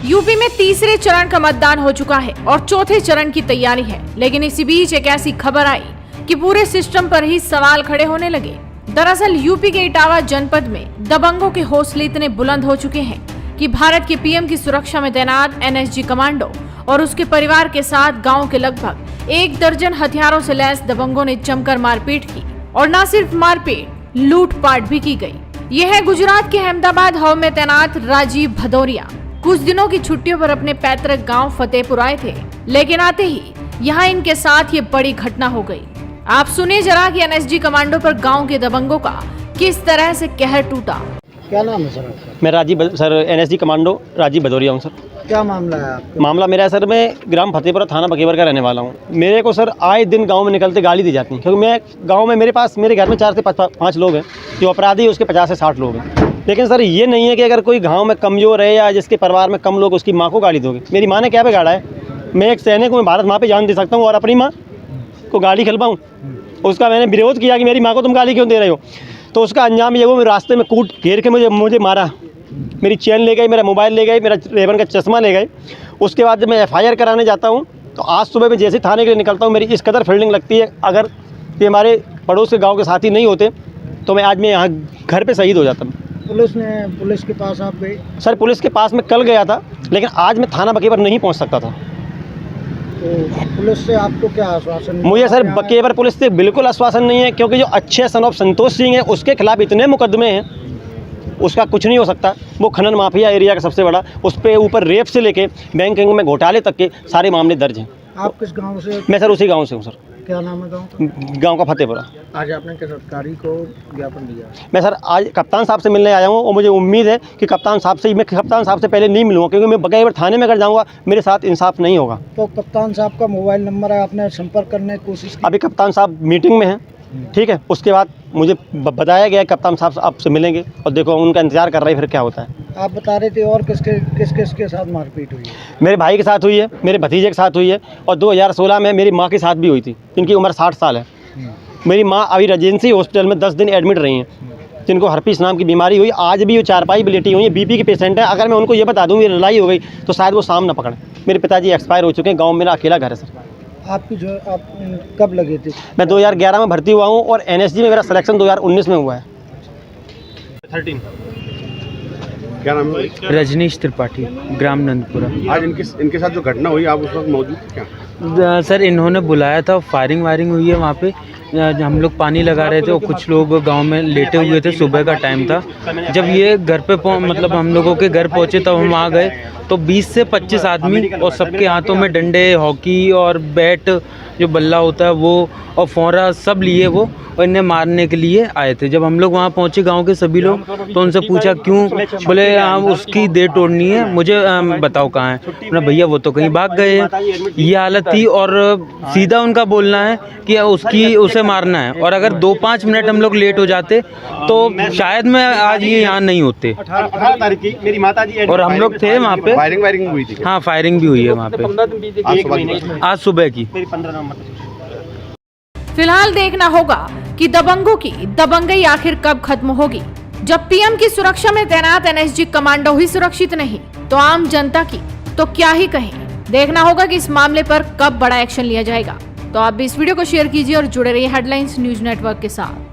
UP में तीसरे चरण का मतदान हो चुका है और चौथे चरण की तैयारी है, लेकिन इसी बीच एक ऐसी खबर आई कि पूरे सिस्टम पर ही सवाल खड़े होने लगे। दरअसल यूपी के इटावा जनपद में दबंगों के हौसले इतने बुलंद हो चुके हैं कि भारत के पीएम की सुरक्षा में तैनात एनएसजी कमांडो और उसके परिवार के साथ गांव के लगभग 1 दर्जन हथियारों से लैस दबंगों ने जमकर मारपीट की और न सिर्फ मारपीट, लूटपाट भी की गई। यह है गुजरात के अहमदाबाद हब में तैनात राजीव भदौरिया। कुछ दिनों की छुट्टियों पर अपने पैतृक गांव फतेहपुर आए थे, लेकिन आते ही यहां इनके साथ ये बड़ी घटना हो गई। आप सुनिए जरा कि एनएसजी कमांडो पर गांव के दबंगों का किस तरह से कहर टूटा। क्या नाम है सर आपका? मैं sir NSG commando Rajeev Bhadauria हूँ सर। क्या मामला है आपका? मामला मेरा है सर, मैं ग्राम फतेहपुरा थाना बकेवर का रहने वाला हूँ। मेरे को सर आए दिन गांव में निकलते गाली दी जाती है, क्योंकि मैं गांव में मेरे घर में 4 से 5 लोग हैं, जो अपराधी है उसके 50 से 60 लोग हैं। लेकिन सर ये नहीं है कि अगर कोई गाँव में कमज़ोर है या जिसके परिवार में कम लोग, उसकी माँ को गाली दोगे। मेरी माँ ने क्या बिगाड़ा है? मैं एक सैनिक हूँ, भारत माँ पे जान दे सकता हूँ और अपनी माँ को गाली खिलवाऊँ? उसका मैंने विरोध किया कि मेरी माँ को तुम गाली क्यों दे रहे हो, तो उसका अंजाम ये वो रास्ते में कूट घेर के मुझे मारा। मेरी चेन ले गई, मेरा मोबाइल ले गई, मेरा रेबन का चश्मा ले गए। उसके बाद जब मैं एफआईआर कराने जाता हूँ तो आज सुबह मैं जैसे थाने के लिए निकलता हूँ, मेरी इस कदर फील्डिंग लगती है, अगर ये हमारे पड़ोस के गाँव के साथी नहीं होते तो मैं आज यहाँ घर पर शहीद हो जाता। पुलिस के पास आप गए? सर पुलिस के पास मैं कल गया था, लेकिन आज मैं थाना बकेवर नहीं पहुँच सकता था। तो पुलिस से आपको क्या आश्वासन? मुझे सर बकेवर पुलिस से बिल्कुल आश्वासन नहीं है, क्योंकि जो अच्छे सन ऑफ संतोष सिंह है उसके खिलाफ इतने मुकदमे हैं, उसका कुछ नहीं हो सकता। वो खनन माफिया एरिया का सबसे बड़ा, उस पर ऊपर रेप से लेके बैंकिंग में घोटाले तक के सारे मामले दर्ज हैं। आप किस गांव से? मैं सर उसी गांव से हूँ सर। क्या नाम है गांव का? गांव का फतेहपुरा। आज आपने किस अधिकारी को ज्ञापन दिया? मैं सर आज कप्तान साहब से मिलने आया हूँ और मुझे उम्मीद है कि कप्तान साहब से पहले नहीं मिलूँगा, क्योंकि मैं बकेवर थाने में अगर जाऊँगा मेरे साथ इंसाफ नहीं होगा। तो कप्तान साहब का मोबाइल नंबर है, आपने संपर्क करने की कोशिश की? अभी कप्तान साहब मीटिंग में हैं, ठीक है। उसके बाद मुझे बताया गया कप्तान साहब आपसे मिलेंगे और देखो उनका इंतजार कर रहे हैं, फिर क्या होता है। आप बता रहे थे और किसके साथ मारपीट हुई है? मेरे भाई के साथ हुई है, मेरे भतीजे के साथ हुई है और 2016 में मेरी माँ के साथ भी हुई थी, जिनकी उम्र 60 साल है। मेरी माँ अभी रेजेंसी हॉस्पिटल में 10 दिन एडमिट रही हैं, जिनको हर्पीस नाम की बीमारी हुई। आज भी वो चारपाई पे लेटी हुई है, बीपी की पेशेंट है। अगर मैं उनको ये बता दूँ मेरी लड़ाई हो गई तो शायद वो साम न पकड़े। मेरे पिताजी एक्सपायर हो चुके हैं, गाँव में मेरा अकेला घर है सर। आप कब लगे थे? मैं 2011 में भर्ती हुआ हूँ और एनएसजी में मेरा सिलेक्शन 2019 में हुआ है। 13 क्या नाम है? रजनीश त्रिपाठी, ग्राम नंदपुरा। आज इनके साथ जो घटना हुई, आप उस वक्त मौजूद थे क्या? सर इन्होंने बुलाया था, फायरिंग वायरिंग हुई है वहाँ पे। हम लोग पानी लगा रहे थे और कुछ लोग गांव में लेटे हुए थे, सुबह का टाइम था। जब ये घर पे मतलब हम लोगों के घर पहुँचे तब हम आ गए तो 20 से 25 आदमी और सबके हाथों में डंडे, हॉकी और बैट जो बल्ला होता है वो और फोरा सब लिए वो, और इन्हें मारने के लिए आए थे। जब हम लोग वहाँ पहुँचे गांव के सभी लोग, तो उनसे पूछा क्यों, बोले उसकी देह तोड़नी है, मुझे बताओ कहाँ है। ना भैया वो तो कहीं भाग गए हैं, ये हालत थी। और सीधा उनका बोलना है कि उसे मारना है, और अगर 2-5 मिनट हम लोग लेट हो जाते तो शायद मैं आज ये यहाँ नहीं होते। 18 तारीख की मेरी माताजी और हम लोग थे वहाँ पे। फायरिंग हुई थी? हाँ फायरिंग भी हुई है वहाँ पे आज सुबह की। फिलहाल देखना होगा कि दबंगों की दबंगई आखिर कब खत्म होगी। जब पीएम की सुरक्षा में तैनात एनएसजी कमांडो ही सुरक्षित नहीं तो आम जनता की तो क्या ही कहें। देखना होगा कि इस मामले पर कब बड़ा एक्शन लिया जाएगा। तो आप भी इस वीडियो को शेयर कीजिए और जुड़े रहिए हेडलाइंस न्यूज नेटवर्क के साथ।